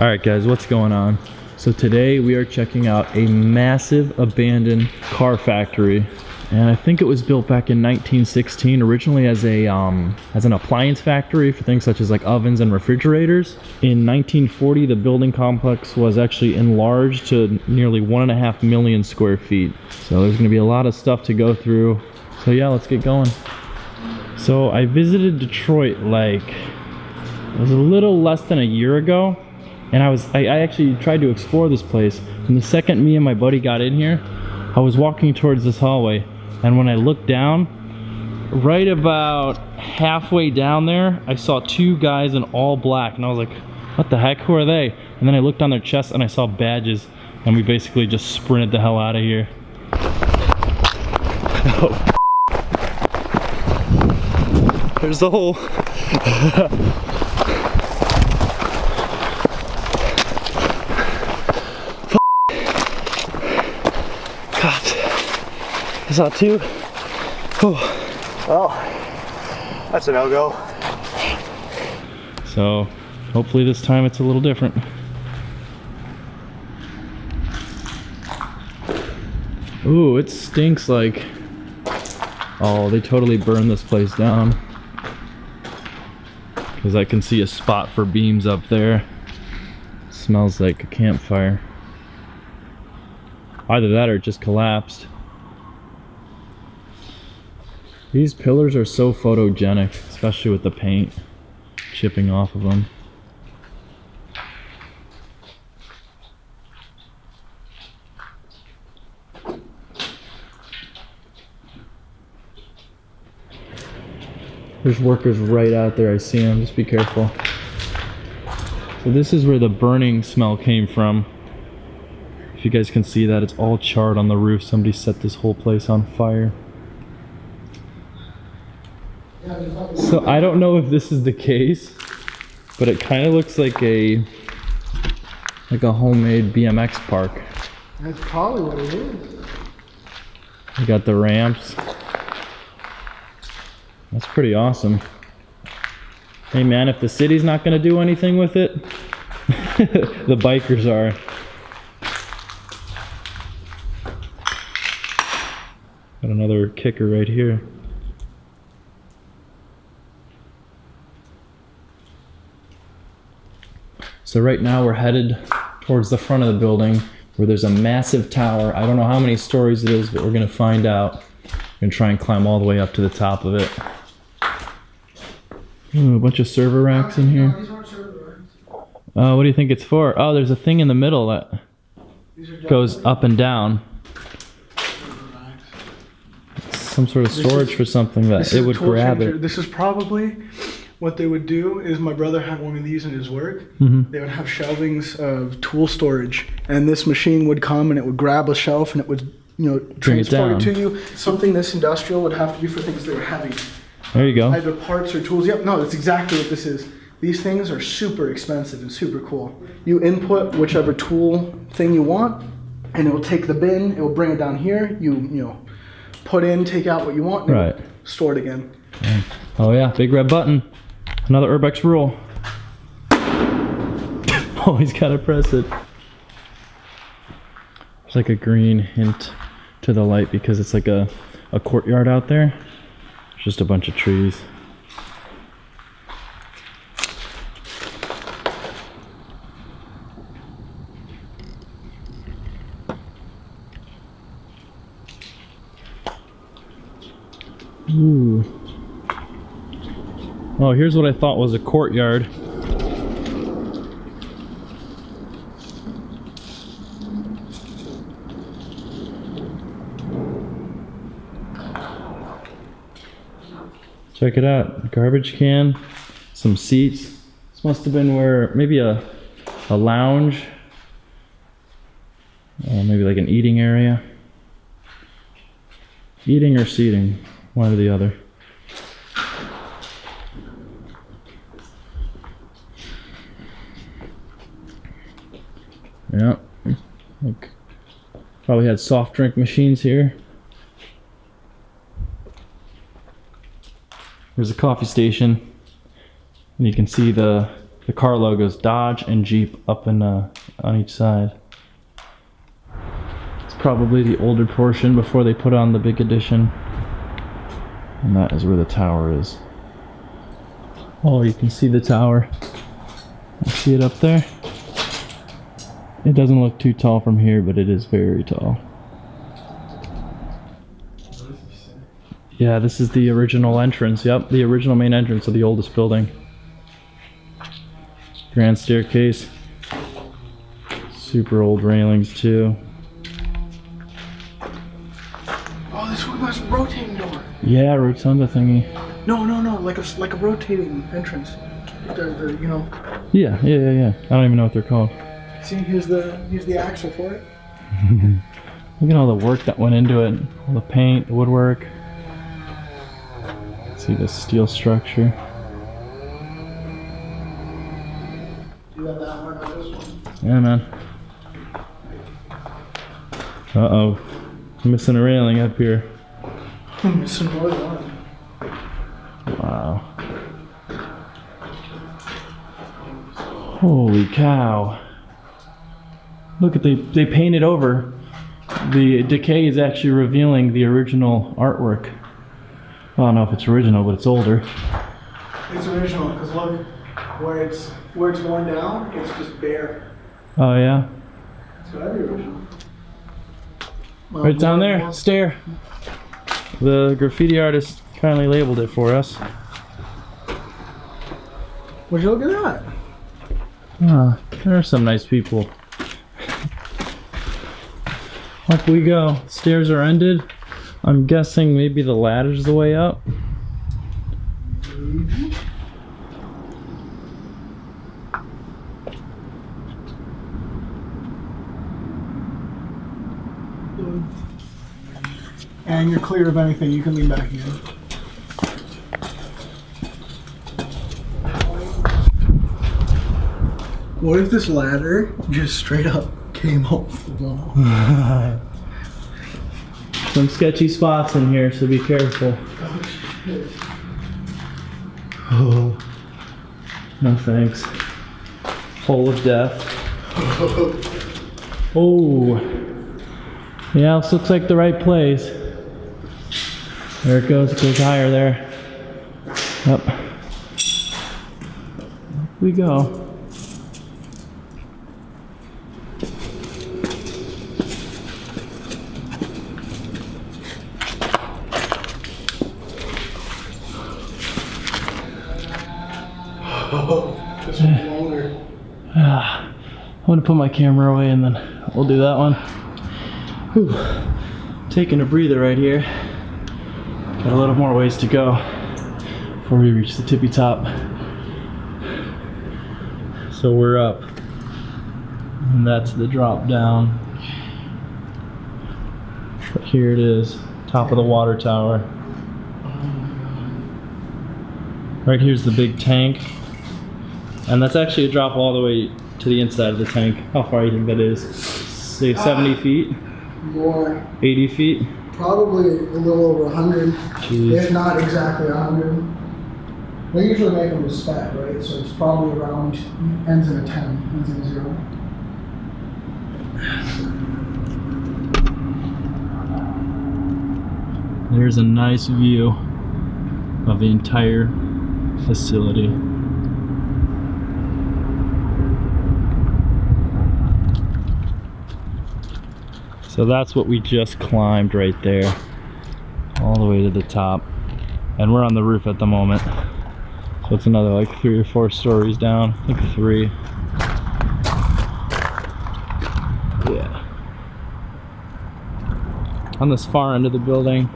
Alright guys, what's going on? So today we are checking out a massive abandoned car factory. And I think it was built back in 1916, originally as an appliance factory for things such as like ovens and refrigerators. In 1940, the building complex was actually enlarged to nearly 1.5 million square feet. So there's gonna be a lot of stuff to go through. So yeah, let's get going. So I visited Detroit it was a little less than a year ago. And I actually tried to explore this place. And the second me and my buddy got in here, I was walking towards this hallway. And when I looked down, right about halfway down there, I saw two guys in all black. And I was like, what the heck, who are they? And then I looked on their chests and I saw badges. And we basically just sprinted the hell out of here. Oh. There's the hole. I saw two. Oh. Well, that's a no-go. So, hopefully this time it's a little different. Ooh, it stinks like... Oh, they totally burned this place down. Because I can see a spot for beams up there. It smells like a campfire. Either that or it just collapsed. These pillars are so photogenic, especially with the paint chipping off of them. There's workers right out there, I see them, just be careful. So this is where the burning smell came from. If you guys can see that, it's all charred on the roof. Somebody set this whole place on fire. So I don't know if this is the case, but it kind of looks like a homemade BMX park. That's probably what it is. You got the ramps. That's pretty awesome. Hey man, if the city's not gonna do anything with it, the bikers are. Got another kicker right here. So right now we're headed towards the front of the building where there's a massive tower. I don't know how many stories it is, but we're gonna find out. We're gonna try and climb all the way up to the top of it. Ooh, a bunch of server racks in here. What do you think it's for? Oh, there's a thing in the middle that goes up and down. Some sort of storage for something that it would grab it. This is probably what they would do. Is my brother had one of these in his work. They would have shelvings of tool storage, and this machine would come and it would grab a shelf and it would, you know, transport it to you. Something this industrial would have to be for things that are heavy. There you go. Either parts or tools. Yep, no, that's exactly what this is. These things are super expensive and super cool. You input whichever tool thing you want, and it will take the bin. It will bring it down here. You know, put in, take out what you want, and right. Store it again. Oh yeah, big red button. Another Urbex rule. Always gotta press it. There's like a green hint to the light because it's like a courtyard out there. It's just a bunch of trees. Ooh. Oh, here's what I thought was a courtyard. Check it out. Garbage can, some seats. This must have been where maybe a lounge, or maybe like an eating area. Eating or seating, one or the other. Yeah, like probably had soft drink machines here. There's a coffee station, and you can see the the car logos, Dodge and Jeep, up in on each side. It's probably the older portion before they put on the big edition. And that is where the tower is. Oh, you can see the tower. See it up there? It doesn't look too tall from here, but it is very tall. Yeah, this is the original entrance. Yep, the original main entrance of the oldest building. Grand staircase. Super old railings too. Oh, this was a rotating door. Yeah, rotunda thingy. No, like a rotating entrance. You know. Yeah. I don't even know what they're called. See, here's the axle for it. Look at all the work that went into it. All the paint, the woodwork. See the steel structure. You got that one on this one? Yeah, man. Uh-oh. I'm missing a railing up here. I'm missing more than one. Wow. Holy cow. Look at they painted over. The decay is actually revealing the original artwork. I don't know if it's original, but it's older. It's original because look where it's worn down. It's just bare. Oh yeah. It's gotta be original. Right down there, stair. The graffiti artist kindly labeled it for us. Would you look at that? Ah, there are some nice people. Up we go. Stairs are ended. I'm guessing maybe the ladder's the way up. And you're clear of anything. You can lean back in. What if this ladder just straight up came off the wall? Some sketchy spots in here, so be careful. Oh shit. Oh, no thanks. Hole of death. Oh, yeah, this looks like the right place. There it goes higher there. Yep. Up we go. This one's longer. I'm gonna put my camera away and then we'll do that one. Whew. Taking a breather right here. Got a little more ways to go before we reach the tippy top. So we're up. And that's the drop down. But here it is, top of the water tower. Right here's the big tank. And that's actually a drop all the way to the inside of the tank. How far do you think that is? Say 70 feet? More. 80 feet? Probably a little over 100. Jeez. If not exactly 100. We usually make them to spec, right? So it's probably around, ends in a 10, ends in a 0. There's a nice view of the entire facility. So that's what we just climbed right there, all the way to the top. And we're on the roof at the moment. So it's another like 3 or 4 stories down, I think 3. Yeah. On this far end of the building.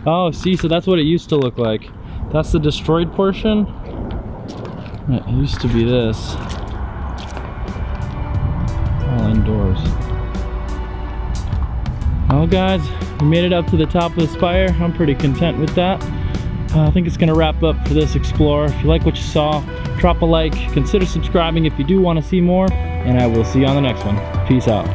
Oh, see, so that's what it used to look like. That's the destroyed portion. It used to be this. All indoors. Well guys, we made it up to the top of the spire. I'm pretty content with that. I think it's gonna wrap up for this Explorer. If you like what you saw, drop a like, consider subscribing if you do want to see more, and I will see you on the next one. Peace out.